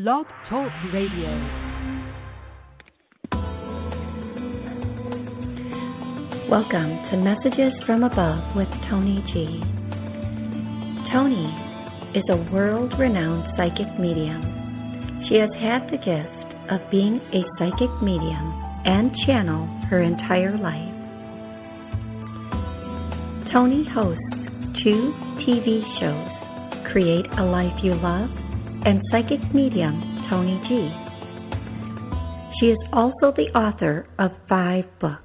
Blog Talk Radio. Welcome to Messages from Above with Toni G. Toni is a world-renowned psychic medium. She has had the gift of being a psychic medium and channel her entire life. Toni hosts 2 TV shows, Create a Life You Love and Psychic Medium Toni G. She is also the author of 5 books.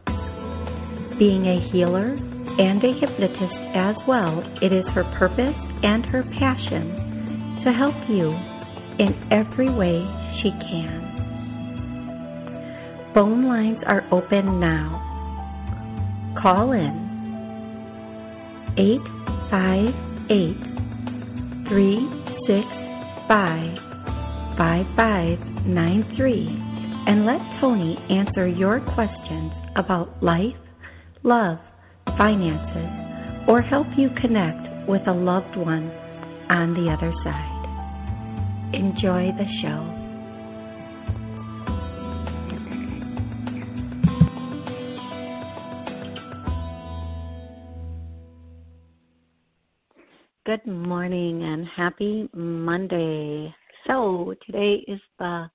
Being a healer and a hypnotist as well, it is her purpose and her passion to help you in every way she can. Phone lines are open now. Call in 858-365-5593 and let Toni answer your questions about life, love, finances, or help you connect with a loved one on the other side. Enjoy the show. Good morning and happy Monday. So today is the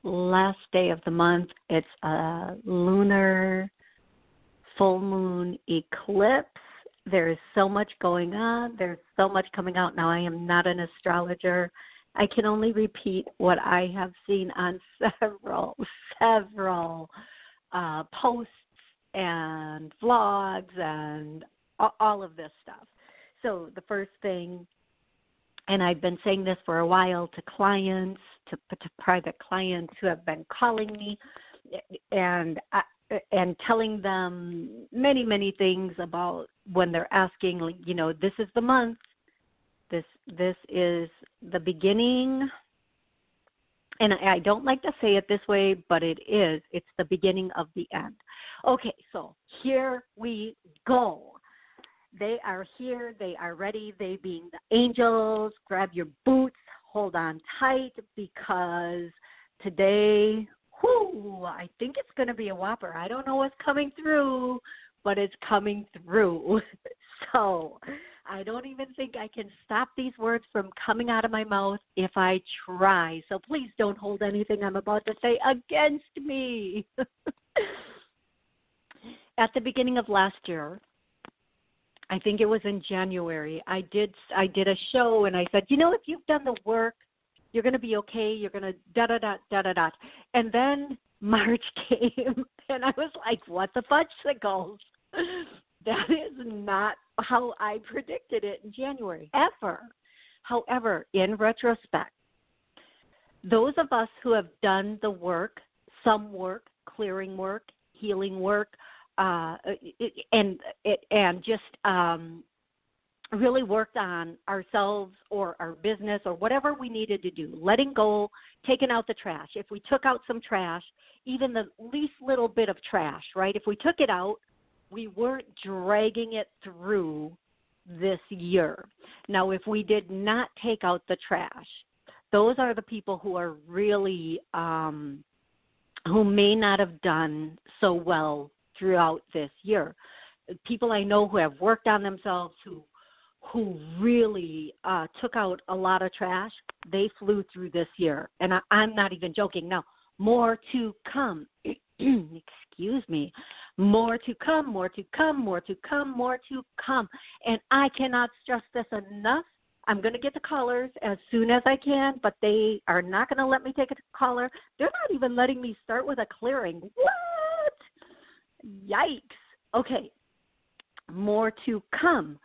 last day of the month. It's a lunar full moon eclipse. There's so much going on. There's so much coming out. Now, I am not an astrologer. I can only repeat what I have seen on several posts and vlogs and all of this stuff. So the first thing, and I've been saying this for a while to clients, to private clients who have been calling me and telling them many things about when they're asking, this is the month, this is the beginning, and I don't like to say it this way, but it's the beginning of the end. Okay, so here we go. They are here, they are ready, they being the angels. Grab your boots, hold on tight, because today, I think it's going to be a whopper. I don't know what's coming through, but it's coming through. So I don't even think I can stop these words from coming out of my mouth if I try. So please don't hold anything I'm about to say against me. At the beginning of last year, I think it was in January, I did a show and I said, if you've done the work, you're going to be okay. You're going to da-da-da. And then March came, and I was like, what the fudgesicles? That is not how I predicted it in January, ever. However, in retrospect, those of us who have done the work, some work, clearing work, healing work, and just really worked on ourselves or our business or whatever we needed to do, letting go, taking out the trash. If we took out some trash, even the least little bit of trash, right? If we took it out, we weren't dragging it through this year. Now, if we did not take out the trash, those are the people who are really, who may not have done so well throughout this year. People I know who have worked on themselves, who really took out a lot of trash, they flew through this year. And I'm not even joking. Now, more to come. Excuse me. More to come, more to come, more to come, more to come. And I cannot stress this enough. I'm going to get the callers as soon as I can, but they are not going to let me take a caller. They're not even letting me start with a clearing. What? Yikes. Okay. More to come.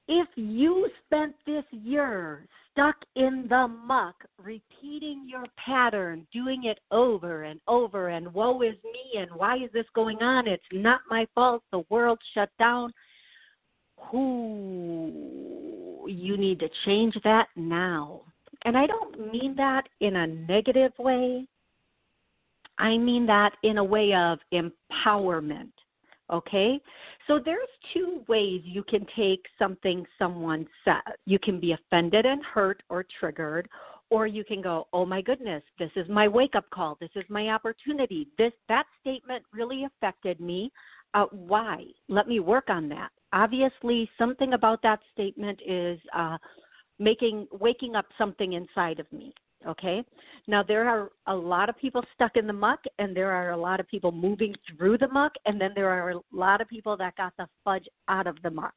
If you spent this year stuck in the muck, repeating your pattern, doing it over and over, and woe is me, and why is this going on? It's not my fault. The world shut down. You need to change that now. And I don't mean that in a negative way. I mean that in a way of empowerment. Okay? So there's 2 ways you can take something someone says. You can be offended and hurt or triggered, Or you can go, oh my goodness, this is my wake-up call. This is my opportunity. That statement really affected me. Why? Let me work on that. Obviously, something about that statement is waking up something inside of me. Okay? Now, there are a lot of people stuck in the muck, and there are a lot of people moving through the muck, and then there are a lot of people that got the fudge out of the muck,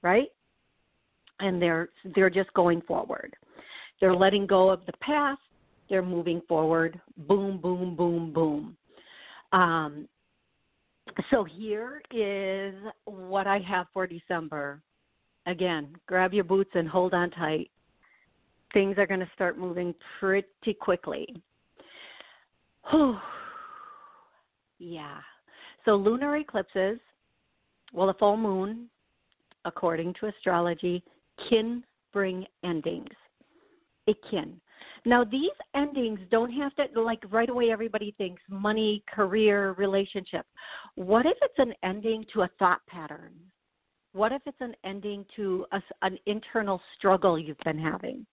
right? And they're just going forward. They're letting go of the past. They're moving forward. Boom, boom, boom, boom. So here is what I have for December. Again, grab your boots and hold on tight. Things are going to start moving pretty quickly. Whew. Yeah. So lunar eclipses, well, a full moon, according to astrology, can bring endings. It can. Now, these endings don't have to, like right away everybody thinks money, career, relationship. What if it's an ending to a thought pattern? What if it's an ending to an internal struggle you've been having?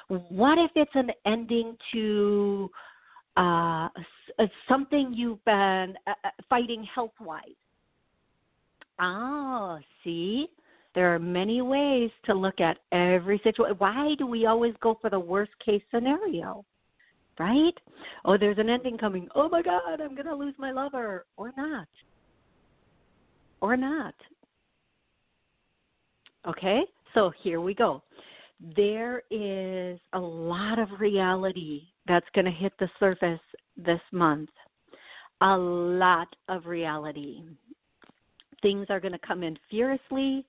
What if it's an ending to something you've been fighting health-wise? Oh, see? There are many ways to look at every situation. Why do we always go for the worst-case scenario, right? Oh, there's an ending coming. Oh, my God, I'm going to lose my lover. Or not. Or not. Okay? So here we go. There is a lot of reality that's going to hit the surface this month. A lot of reality. Things are going to come in fiercely.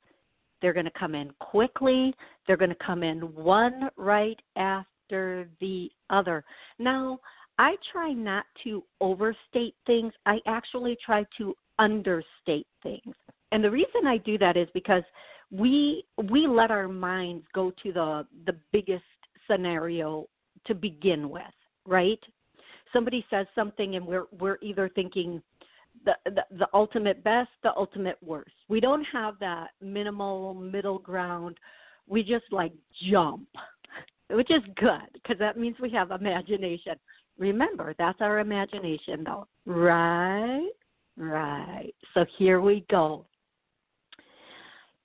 They're going to come in quickly. They're going to come in one right after the other. Now, I try not to overstate things. I actually try to understate things. And the reason I do that is because we let our minds go to the biggest scenario to begin with, right? Somebody says something and we're either thinking the ultimate best, the ultimate worst. We don't have that minimal middle ground. We just like jump, which is good because that means we have imagination. Remember, that's our imagination though. Right? Right. So here we go.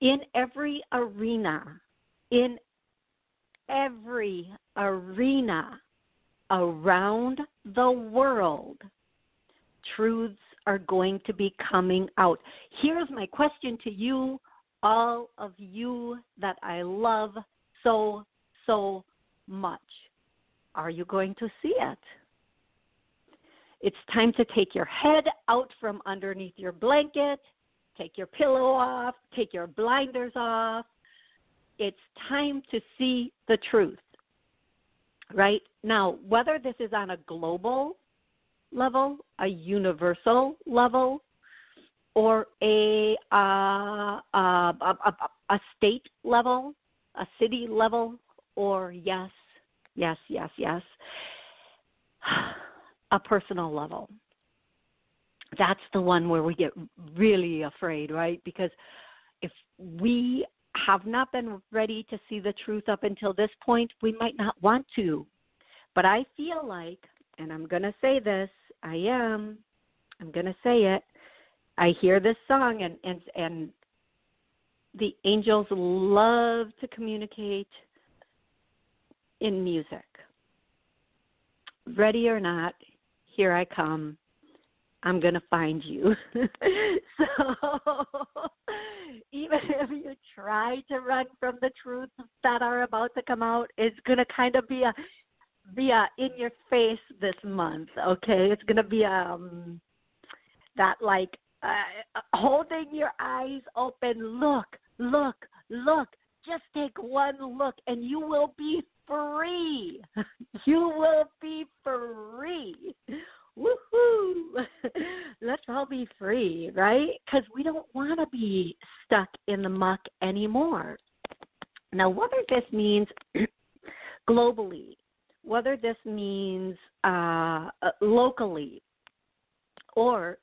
In every arena around the world, truths are going to be coming out. Here's my question to you, all of you that I love so, so much. Are you going to see it? It's time to take your head out from underneath your blanket, take your pillow off, take your blinders off. It's time to see the truth, right? Now, whether this is on a global level, a universal level, or a state level, a city level, or yes, a personal level. That's the one where we get really afraid, right? Because if we have not been ready to see the truth up until this point, we might not want to. But I feel like, and I'm going to say this, I'm going to say it. I hear this song, and the angels love to communicate in music. Ready or not, here I come. I'm going to find you. So even if you try to run from the truths that are about to come out, it's going to kind of be a in your face this month, okay? It's going to be that like holding your eyes open, look, just take one look and you will be free. You will be free. Woohoo! Let's all be free, right? Because we don't want to be stuck in the muck anymore. Now, whether this means globally, whether this means locally, or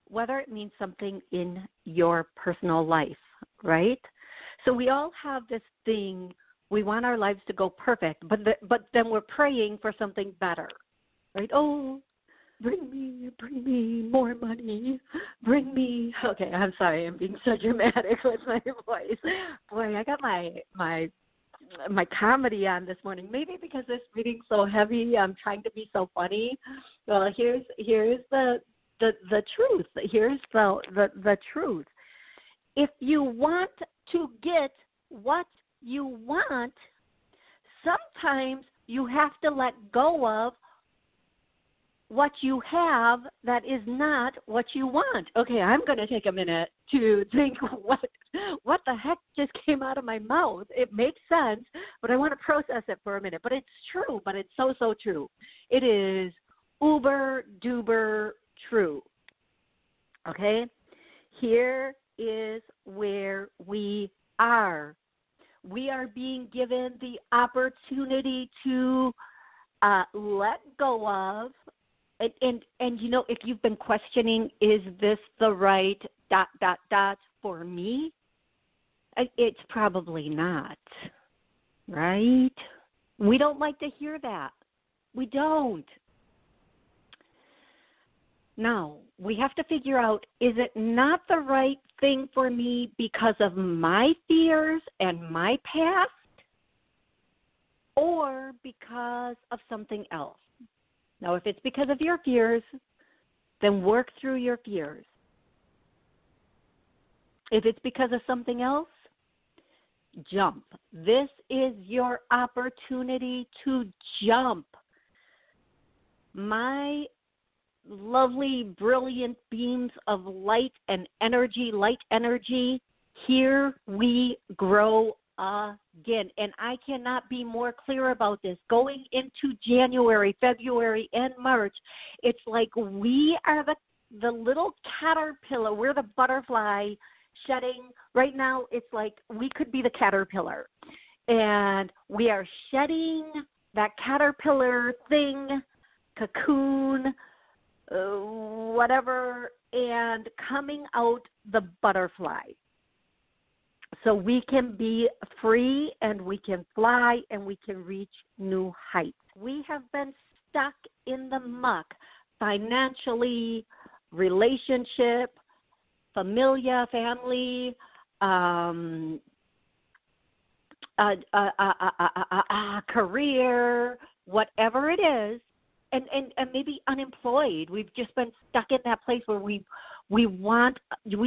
whether it means something in your personal life, right? So we all have this thing We want our lives to go perfect, but then we're praying for something better, right? Oh, bring me more money. Bring me. Okay, I'm sorry, I'm being so dramatic with my voice. Boy, I got my comedy on this morning. Maybe because this reading's so heavy, I'm trying to be so funny. Well, here's the truth. Here's the truth. If you want to get what you want, sometimes you have to let go of what you have that is not what you want. Okay, I'm going to take a minute to think what the heck just came out of my mouth. It makes sense, but I want to process it for a minute. But it's true, but it's so true. It is uber duper true. Okay? Here is where we are. We are being given the opportunity to let go of, and you know, if you've been questioning, is this the right ... for me? It's probably not, right? We don't like to hear that. We don't. Now, we have to figure out, is it not the right thing for me because of my fears and my past, or because of something else? Now, if it's because of your fears, then work through your fears. If it's because of something else, jump. This is your opportunity to jump. My lovely, brilliant beams of light energy, here we grow again. And I cannot be more clear about this. Going into January, February, and March, it's like we are the little caterpillar. We're the butterfly shedding. Right now, it's like we could be the caterpillar. And we are shedding that caterpillar thing, cocoon, whatever, and coming out the butterfly. So we can be free, and we can fly, and we can reach new heights. We have been stuck in the muck financially, relationship, familia, family, career, whatever it is, and maybe unemployed. We've just been stuck in that place where we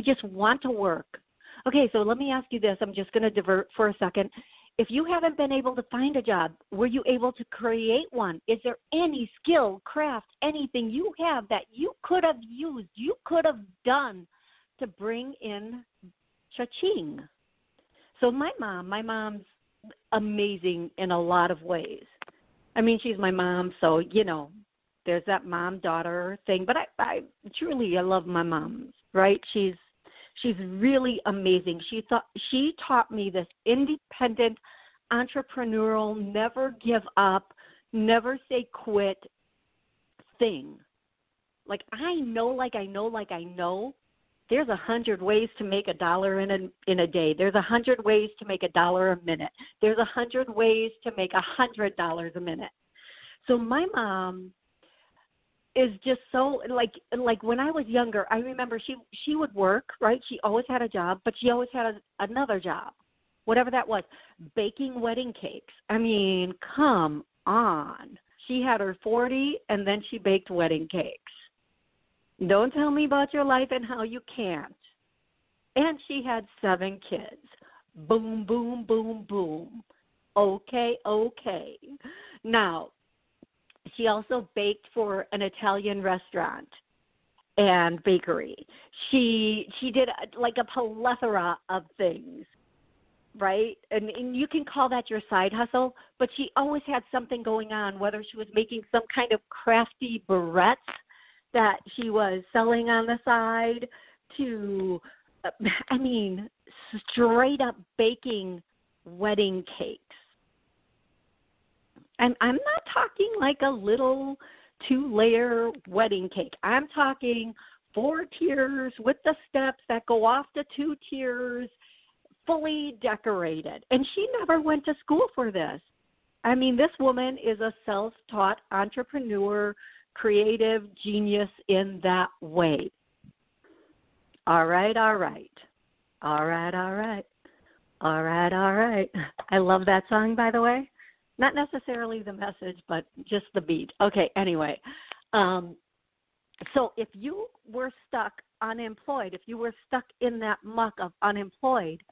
just want to work. Okay, so let me ask you this. I'm just going to divert for a second. If you haven't been able to find a job, were you able to create one? Is there any skill, craft, anything you have that you could have used, you could have done to bring in cha-ching? So my mom's amazing in a lot of ways. I mean, she's my mom, so, you know, there's that mom-daughter thing. But I truly love my mom, right? She's really amazing. She taught me this independent, entrepreneurial, never give up, never say quit thing. Like I know, there's 100 ways to make $1 in a day. There's 100 ways to make $1 a minute. There's 100 ways to make $100 a minute. So my mom is just so like when I was younger, I remember she would work, right? She always had a job, but she always had another job, whatever that was, baking wedding cakes. I mean, come on. She had her 40, and then she baked wedding cakes. Don't tell me about your life and how you can't. And she had 7 kids. Boom, boom, boom, boom. Okay. Now, she also baked for an Italian restaurant and bakery. She did like a plethora of things, right? And you can call that your side hustle, but she always had something going on, whether she was making some kind of crafty barrettes that she was selling on the side to, straight up baking wedding cakes. I'm not talking like a little 2-layer wedding cake. I'm talking 4 tiers with the steps that go off to 2 tiers, fully decorated. And she never went to school for this. I mean, this woman is a self-taught entrepreneur, creative genius in that way. All right. I love that song, by the way. Not necessarily the message, but just the beat. Okay, anyway. So if you were stuck unemployed, if you were stuck in that muck of unemployed,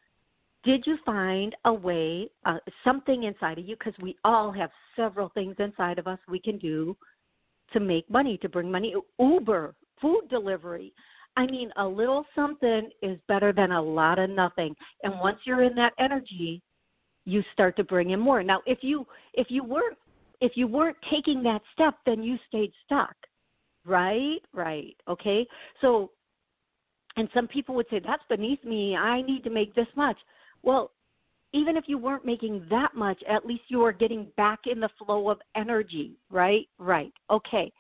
did you find a way, something inside of you, because we all have several things inside of us we can do to make money, to bring money, Uber, food delivery. I mean, a little something is better than a lot of nothing. And once you're in that energy, you start to bring in more. Now, if you weren't taking that step, then you stayed stuck. Right. Okay. So, and some people would say, that's beneath me. I need to make this much. Well, even if you weren't making that much, at least you are getting back in the flow of energy. Right. Okay.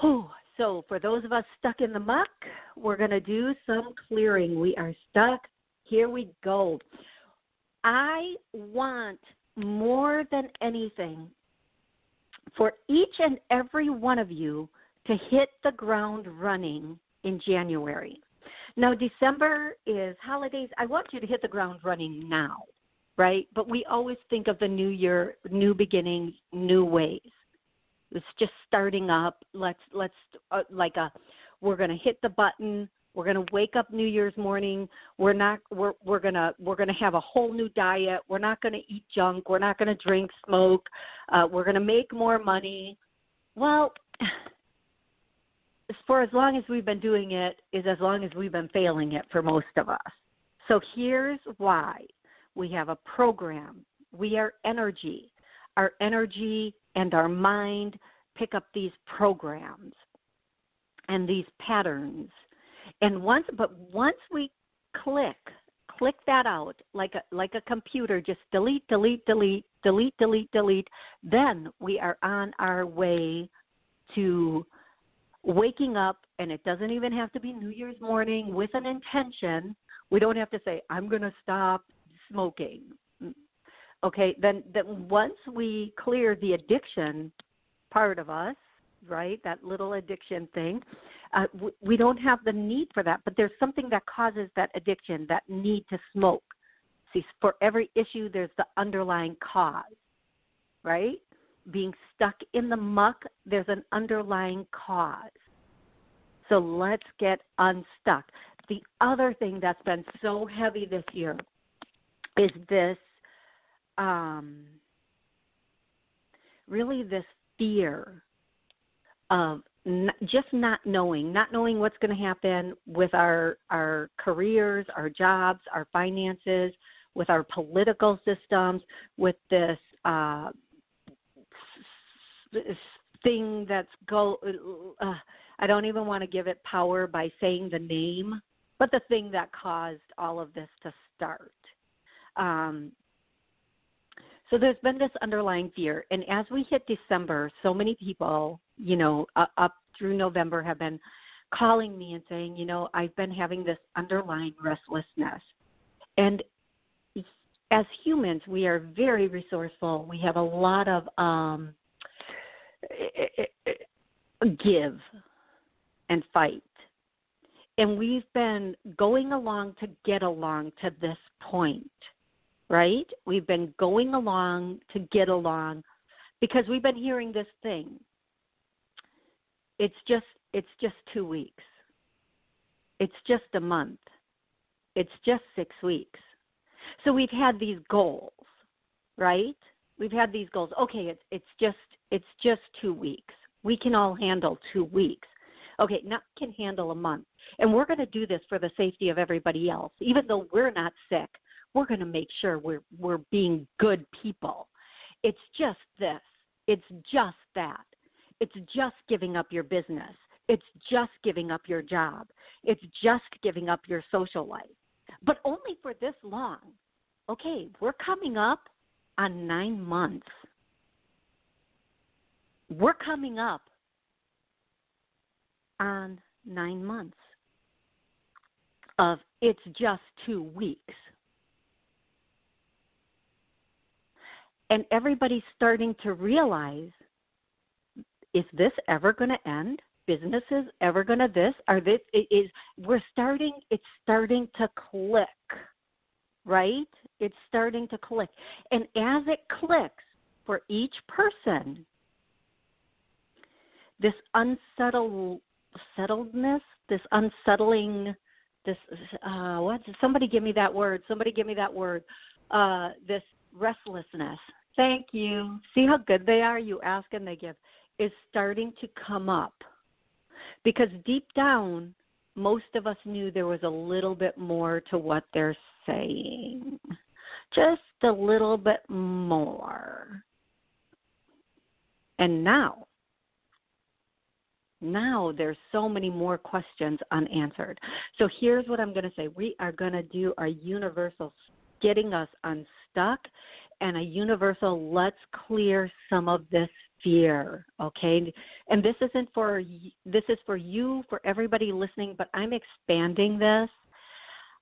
Whew. So for those of us stuck in the muck, we're going to do some clearing. We are stuck. Here we go. I want more than anything for each and every one of you to hit the ground running in January. Now, December is holidays. I want you to hit the ground running now, right? But we always think of the new year, new beginnings, new ways. It's just starting up. We're going to hit the button. We're going to wake up New Year's morning. We're going to have a whole new diet. We're not going to eat junk. We're not going to drink, smoke. We're going to make more money. Well, for as long as we've been doing it is as long as we've been failing it for most of us. So here's why. We have a program. We are energy. Our energy and our mind pick up these programs and these patterns. And once we click that out like a computer, just delete, then we are on our way to waking up, and it doesn't even have to be New Year's morning with an intention. We don't have to say, I'm going to stop smoking. Okay, then once we clear the addiction part of us, right, that little addiction thing, we don't have the need for that, but there's something that causes that addiction, that need to smoke. See, for every issue, there's the underlying cause, right? Being stuck in the muck, there's an underlying cause. So let's get unstuck. The other thing that's been so heavy this year is this, really this fear of just not knowing what's going to happen with our careers, our jobs, our finances, with our political systems, with this thing that's I don't even want to give it power by saying the name, but the thing that caused all of this to start. So there's been this underlying fear. And as we hit December, so many people, up through November have been calling me and saying, I've been having this underlying restlessness. And as humans, we are very resourceful. We have a lot of give and fight. And we've been going along to get along to this point, right? We've been going along to get along because we've been hearing this thing. It's just 2 weeks. It's just a month. It's just 6 weeks. So we've had these goals, right? We've had these goals. Okay, it's just 2 weeks. We can all handle 2 weeks. Okay, now we can handle a month. And we're going to do this for the safety of everybody else. Even though we're not sick, we're going to make sure we're being good people. It's just this. It's just that. It's just giving up your business. It's just giving up your job. It's just giving up your social life. But only for this long. Okay, we're coming up on 9 months. We're coming up on 9 months of it's just 2 weeks. And everybody's starting to realize, is this ever going to end? Businesses ever going to this? It's starting to click, right? It's starting to click. And as it clicks for each person, this unsettledness, this unsettling, somebody give me that word. This restlessness. Thank you. See how good they are? You ask and they give. Is starting to come up. Because deep down, most of us knew there was a little bit more to what they're saying. Just a little bit more. And now there's so many more questions unanswered. So here's what I'm going to say. We are going to do our universal getting us unstuck and a universal let's clear some of this fear, okay? And this is for you, for everybody listening, but I'm expanding this.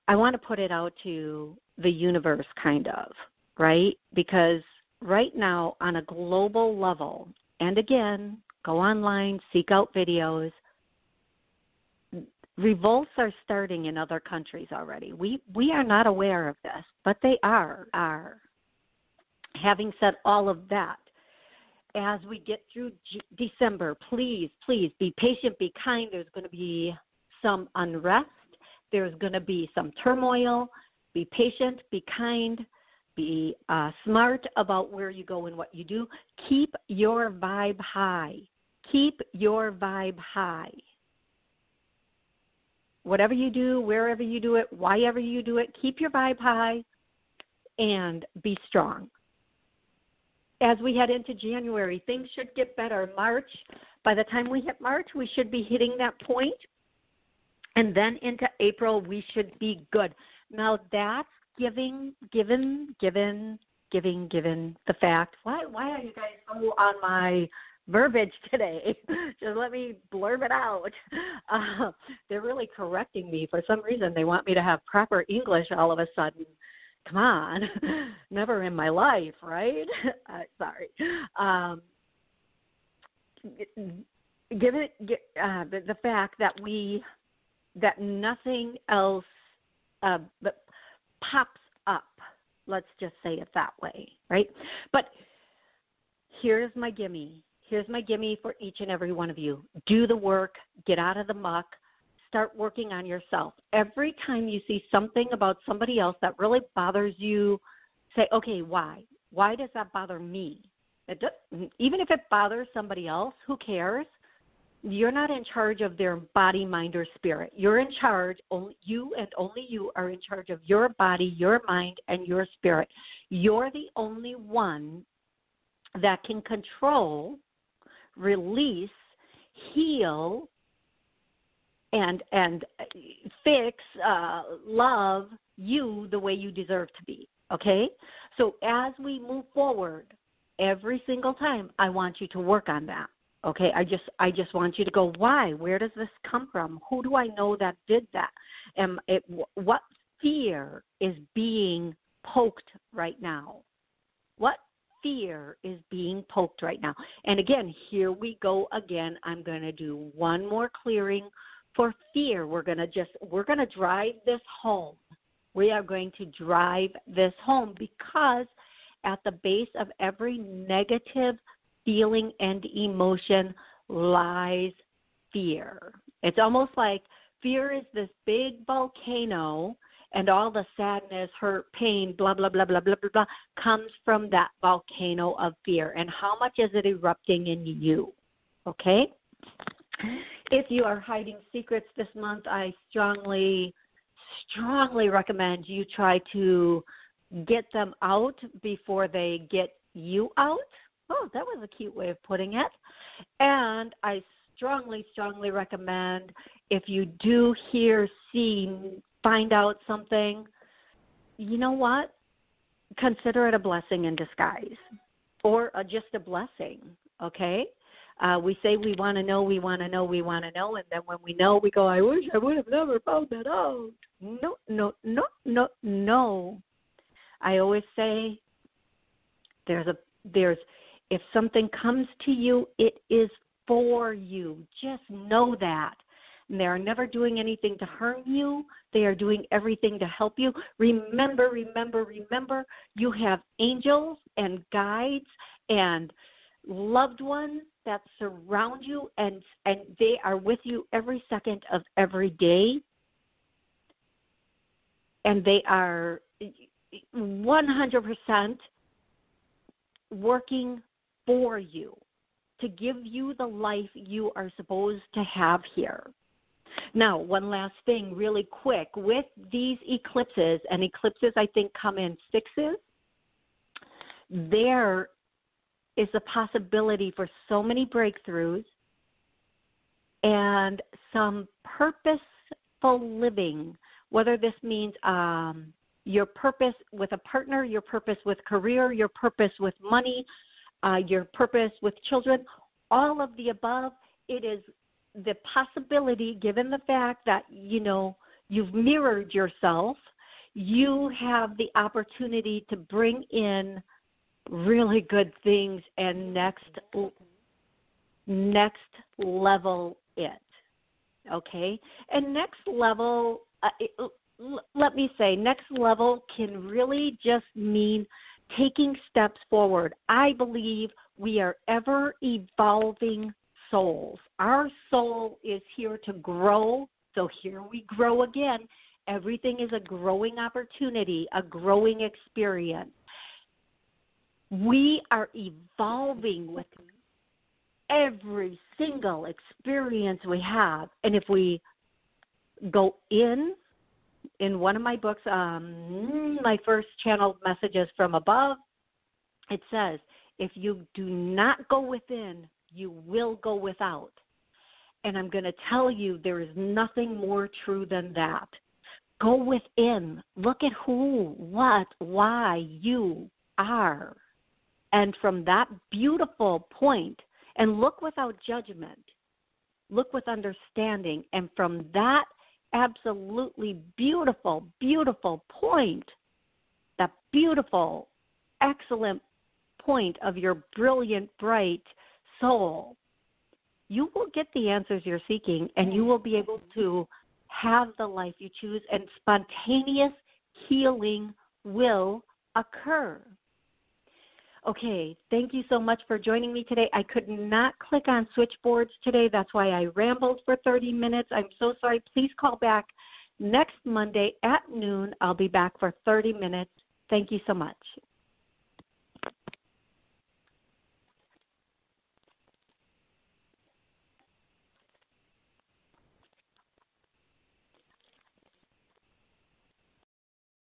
I want to put it out to the universe kind of, right? Because right now on a global level, and again, go online, seek out videos, revolts are starting in other countries already. We are not aware of this, but they are. Having said all of that, as we get through December, please be patient, be kind. There's going to be some unrest. There's going to be some turmoil. Be patient, be kind, be smart about where you go and what you do. Keep your vibe high. Keep your vibe high. Whatever you do, wherever you do it, why ever you do it, keep your vibe high and be strong. As we head into January, things should get better. March, by the time we hit March, we should be hitting that point. And then into April, we should be good. Now that's given the fact. Why are you guys so on my verbiage today? Just let me blurb it out. They're really correcting me. For some reason, they want me to have proper English all of a sudden. Come on. Never in my life, right? Sorry. The fact that nothing else pops up. Let's just say it that way, right? But here's my gimme. Here's my gimme for each and every one of you. Do the work. Get out of the muck. Start working on yourself. Every time you see something about somebody else that really bothers you, say, okay, why? Why does that bother me? Even if it bothers somebody else, who cares? You're not in charge of their body, mind, or spirit. You're in charge, only you and only you are in charge of your body, your mind, and your spirit. You're the only one that can control, release, heal, and fix, love you the way you deserve to be, okay? So as we move forward, every single time, I want you to work on that, okay? I just want you to go, why? Where does this come from? Who do I know that did that? What fear is being poked right now? What fear is being poked right now? And again, here we go again. I'm going to do one more clearing for fear. We're going to drive this home. We are going to drive this home because at the base of every negative feeling and emotion lies fear. It's almost like fear is this big volcano, and all the sadness, hurt, pain, blah, blah, blah, blah, blah, blah, blah, comes from that volcano of fear. And how much is it erupting in you? Okay? If you are hiding secrets this month, I strongly recommend you try to get them out before they get you out. Oh, that was a cute way of putting it. And I strongly recommend if you do hear, see, find out something, you know what? Consider it a blessing in disguise or just a blessing, okay? We say we want to know, and then when we know, we go, I wish I would have never found that out. No. I always say There's if something comes to you, it is for you. Just know that. And they are never doing anything to harm you. They are doing everything to help you. Remember, you have angels and guides and loved ones that surround you, and they are with you every second of every day. And they are 100% working for you to give you the life you are supposed to have here. Now, one last thing really quick. With these eclipses, and eclipses I think come in sixes, there is a possibility for so many breakthroughs and some purposeful living, whether this means your purpose with a partner, your purpose with career, your purpose with money, your purpose with children, all of the above. It is the possibility, given the fact that, you've mirrored yourself, you have the opportunity to bring in really good things and next level it. Okay? And next level, let me say, next level can really just mean taking steps forward. I believe we are ever evolving souls. Our soul is here to grow, so here we grow again. Everything is a growing opportunity, a growing experience. We are evolving with every single experience we have. And if we go in one of my books, my first channeled Messages from Above, it says, if you do not go within, you will go without. And I'm going to tell you, there is nothing more true than that. Go within. Look at who, what, why you are. And from that beautiful point, and look without judgment, look with understanding, and from that absolutely beautiful, beautiful point, that beautiful, excellent point of your brilliant, bright soul, you will get the answers you're seeking, and you will be able to have the life you choose, and spontaneous healing will occur. Okay, thank you so much for joining me today. I could not click on switchboards today. That's why I rambled for 30 minutes. I'm so sorry. Please call back next Monday at noon. I'll be back for 30 minutes. Thank you so much.